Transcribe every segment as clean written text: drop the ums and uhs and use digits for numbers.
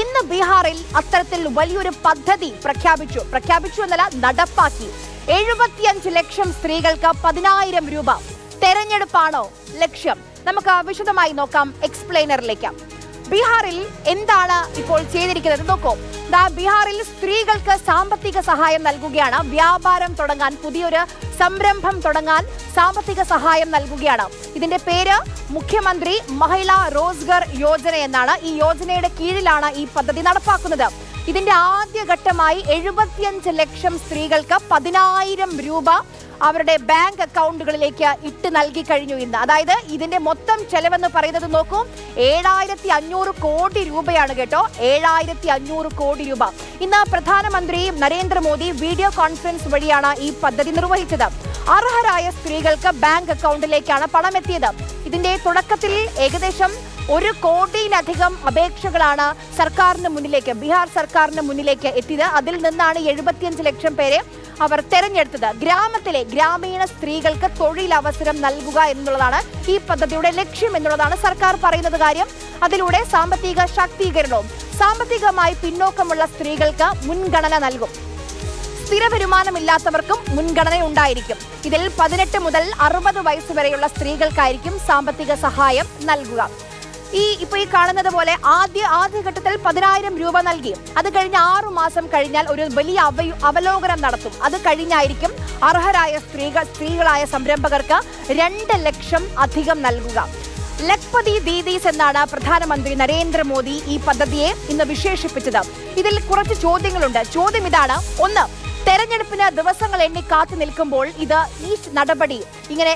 ഇന്ന് ബീഹാറിൽ അത്തരത്തിൽ വലിയൊരു പദ്ധതി പ്രഖ്യാപിച്ചു എന്നല്ല നടപ്പാക്കി. 75 ലക്ഷം സ്ത്രീകൾക്ക് 10,000 രൂപ. തെരഞ്ഞെടുപ്പാണോ ലക്ഷ്യം? നമുക്ക് വിശദമായി നോക്കാം എക്സ്പ്ലെയിനറിലേക്ക്. ബീഹാറിൽ എന്താണ് ഇപ്പോൾ ചെയ്തിരിക്കുന്നത് നോക്കൂ. ബീഹാറിൽ സ്ത്രീകൾക്ക് സാമ്പത്തിക സഹായം നൽകുകയാണ്. വ്യാപാരം തുടങ്ങാൻ, പുതിയൊരു സംരംഭം തുടങ്ങാൻ സാമ്പത്തിക സഹായം നൽകുകയാണ്. ഇതിന്റെ പേര് മുഖ്യമന്ത്രി മഹിളാ റോസ്ഗർ യോജന എന്നാണ്. ഈ യോജനയുടെ കീഴിലാണ് ഈ പദ്ധതി നടപ്പാക്കുന്നത്. ഇതിന്റെ ആദ്യഘട്ടമായി 75 ലക്ഷം സ്ത്രീകൾക്ക് 10,000 രൂപ അവരുടെ ബാങ്ക് അക്കൗണ്ടുകളിലേക്ക് ഇട്ട് നൽകി കഴിഞ്ഞു ഇന്ന്. അതായത് ഇതിന്റെ മൊത്തം ചെലവെന്ന് പറയുന്നത് നോക്കൂ, 7,500 കോടി രൂപയാണ് കേട്ടോ. 7,500 കോടി രൂപ. ഇന്ന് പ്രധാനമന്ത്രി നരേന്ദ്രമോദി വീഡിയോ കോൺഫറൻസ് വഴിയാണ് ഈ പദ്ധതി നിർവഹിച്ചത്. അർഹരായ സ്ത്രീകൾക്ക് ബാങ്ക് അക്കൗണ്ടിലേക്കാണ് പണം എത്തിയത്. ഇതിന്റെ തുടക്കത്തിൽ ഏകദേശം 1 കോടിയിലധികം അപേക്ഷകളാണ് ബീഹാർ സർക്കാരിന് മുന്നിലേക്ക് എത്തിയത്. അതിൽ നിന്നാണ് 75 ലക്ഷം പേരെ അവർ തെരഞ്ഞെടുത്തത്. ഗ്രാമീണ സ്ത്രീകൾക്ക് തൊഴിലവസരം നൽകുക എന്നുള്ളതാണ് ഈ പദ്ധതിയുടെ ലക്ഷ്യം എന്നുള്ളതാണ് സർക്കാർ പറയുന്നത് കാര്യം. അതിലൂടെ സാമ്പത്തിക ശാക്തീകരണവും സാമ്പത്തികമായി പിന്നോക്കമുള്ള സ്ത്രീകൾക്ക് മുൻഗണന നൽകും. സ്ഥിര വരുമാനമില്ലാത്തവർക്കും മുൻഗണന ഉണ്ടായിരിക്കും. ഇതിൽ 18 മുതൽ 60 വയസ്സ് വരെയുള്ള സ്ത്രീകൾക്കായിരിക്കും സാമ്പത്തിക സഹായം നൽകുക. ഈ കാണുന്നത് പോലെ ആദ്യഘട്ടത്തിൽ 10,000 രൂപ നൽകി. അത് കഴിഞ്ഞ് 6 മാസം കഴിഞ്ഞാൽ ഒരു വലിയ അവലോകനം നടത്തും. അത് കഴിഞ്ഞായിരിക്കും അർഹരായ സ്ത്രീകളായ സംരംഭകർക്ക് 2 ലക്ഷം അധികം നൽകുക. ലഖ്പതി ദീദീസ് എന്നാണ് പ്രധാനമന്ത്രി നരേന്ദ്രമോദി ഈ പദ്ധതിയെ ഇന്ന് വിശേഷിപ്പിച്ചത്. ഇതിൽ കുറച്ച് ചോദ്യങ്ങളുണ്ട്. ചോദ്യം ഇതാണ്: 1, തെരഞ്ഞെടുപ്പിന് ദിവസങ്ങൾ എണ്ണി കാത്തു നിൽക്കുമ്പോൾ ഈ നടപടി ഇങ്ങനെ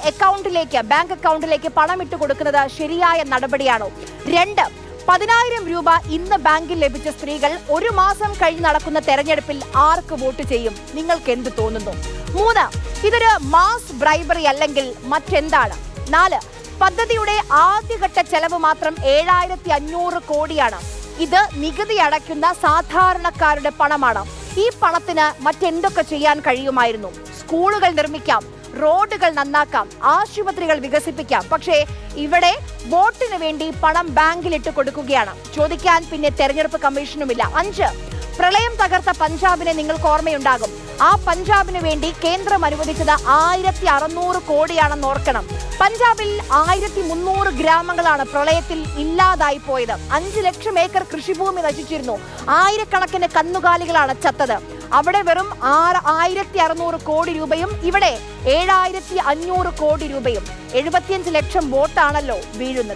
ബാങ്ക് അക്കൗണ്ടിലേക്ക് പണം ഇട്ട് കൊടുക്കുന്നത് ശരിയായ നടപടിയാണോ? 2, 10,000 രൂപ ഇന്ന് ബാങ്കിൽ ലഭിച്ച സ്ത്രീകൾ 1 മാസം കഴിഞ്ഞ് നടക്കുന്ന തെരഞ്ഞെടുപ്പിൽ ആർക്ക് വോട്ട് ചെയ്യും? നിങ്ങൾക്ക് എന്ത് തോന്നുന്നു? 3, ഇതൊരു മാസ് ബ്രൈബറി അല്ലെങ്കിൽ മറ്റെന്താണ്? 4, പദ്ധതിയുടെ ആദ്യഘട്ട ചെലവ് മാത്രം 7,500 കോടിയാണ്. ഇത് നികുതി അടയ്ക്കുന്ന സാധാരണക്കാരുടെ പണമാണ്. ഈ പണത്തിന് മറ്റെന്തൊക്കെ ചെയ്യാൻ കഴിയുമായിരുന്നു? സ്കൂളുകൾ നിർമ്മിക്കാം, റോഡുകൾ നന്നാക്കാം, ആശുപത്രികൾ വികസിപ്പിക്കാം. പക്ഷേ ഇവിടെ വോട്ടിന് വേണ്ടി പണം ബാങ്കിലിട്ട് കൊടുക്കുകയാണ്. ചോദിക്കാൻ പിന്നെ തെരഞ്ഞെടുപ്പ് കമ്മീഷനുമില്ല. 5, പ്രളയം തകർത്ത പഞ്ചാബിനെ നിങ്ങൾക്ക് ഓർമ്മയുണ്ടാകും. ആ പഞ്ചാബിന് വേണ്ടി കേന്ദ്രം അനുവദിച്ചത് 1,600 കോടിയാണെന്ന് ഓർക്കണം. പഞ്ചാബിൽ 1,300 ഗ്രാമങ്ങളാണ് പ്രളയത്തിൽ ഇല്ലാതായി പോയത്. 5 ലക്ഷം ഏക്കർ കൃഷിഭൂമി നശിച്ചിരുന്നു. ആയിരക്കണക്കിന് കന്നുകാലികളാണ് ചത്തത്. അവിടെ വെറും 1,600 കോടി രൂപയും ഇവിടെ 7,500 കോടി രൂപയും. 75 ലക്ഷം വോട്ടാണല്ലോ വീഴുന്നത്.